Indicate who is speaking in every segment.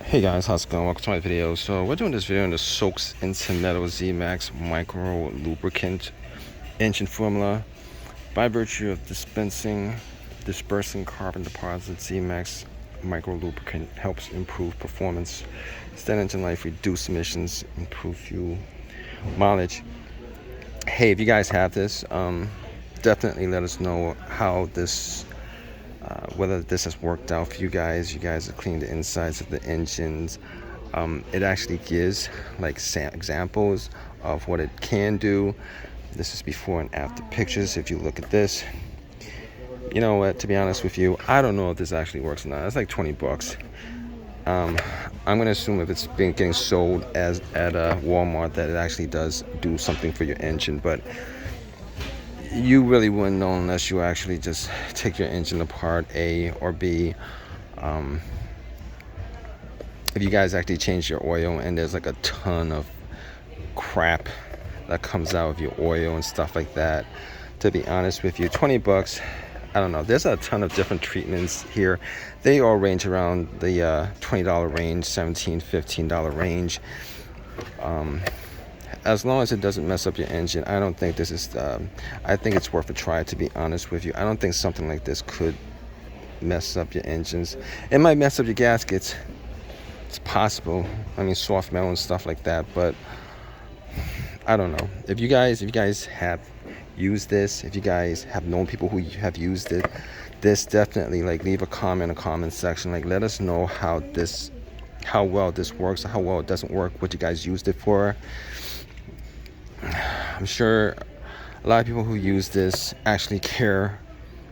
Speaker 1: Hey guys, how's it going? Welcome to my video. So we're doing this video on the soaks into metal zMAX Micro-Lubricant engine formula. By virtue of dispersing carbon deposits, zMAX Micro-Lubricant helps improve performance, extend engine life, reduce emissions, improve fuel mileage. Hey, if you guys have this, definitely let us know how this whether this has worked out for you guys. You guys have cleaned the insides of the engines. It actually gives like examples of what it can do. This is before and after pictures. If you look at this, you know what, to be honest with you, I don't know if this actually works or not. It's like 20 bucks. I'm gonna assume if it's been getting sold as at Walmart that it actually does do something for your engine, but you really wouldn't know unless you actually just take your engine apart, A or B. If you guys actually change your oil and there's like a ton of crap that comes out of your oil and stuff like that, to be honest with you, 20 bucks, I don't know. There's a ton of different treatments here. They all range around the $20 range, $17, $15 range. As long as it doesn't mess up your engine, I don't think this is I think it's worth a try, to be honest with you. I don't think something like this could mess up your engines. It might mess up your gaskets. It's possible. I mean, soft metal and stuff like that, but I don't know. If you guys have used this, if you guys have known people who have used it, this definitely, like, leave a comment in the comment section. Like, let us know how well this works, how well it doesn't work, what you guys used it for. I'm sure a lot of people who use this actually care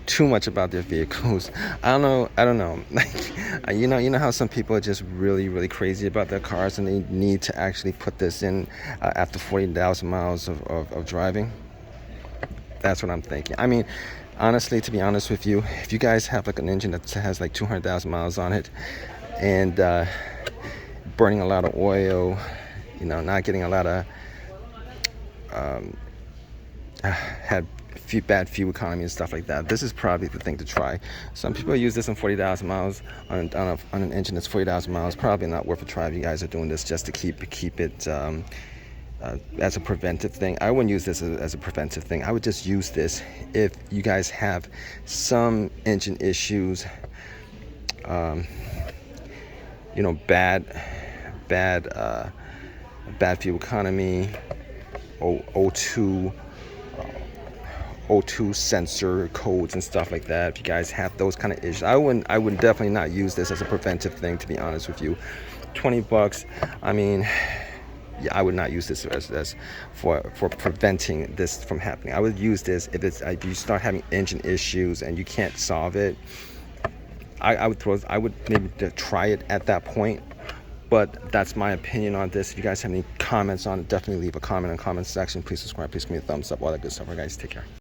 Speaker 1: too much about their vehicles. I don't know. Like, you know how some people are just really crazy about their cars and they need to actually put this in after 40,000 miles of driving. That's what I'm thinking. I mean, honestly, to be honest with you, if you guys have like an engine that has like 200,000 miles on it and burning a lot of oil, not getting a lot of had bad fuel economy and stuff like that, this is probably the thing to try. Some people use this on 40,000 miles on an engine that's 40,000 miles. Probably not worth a try if you guys are doing this just to keep it as a preventive thing. I wouldn't use this as a preventive thing. I would just use this if you guys have some engine issues, bad fuel economy, O2 sensor codes and stuff like that. If you guys have those kind of issues, I would definitely not use this as a preventive thing, to be honest with you. 20 bucks. I mean, yeah, I would not use this as for preventing this from happening. I would use this if you start having engine issues and you can't solve it. I would maybe try it at that point. But that's my opinion on this. If you guys have any comments on it, definitely leave a comment in the comment section. Please subscribe. Please give me a thumbs up. All that good stuff. All right, guys, take care.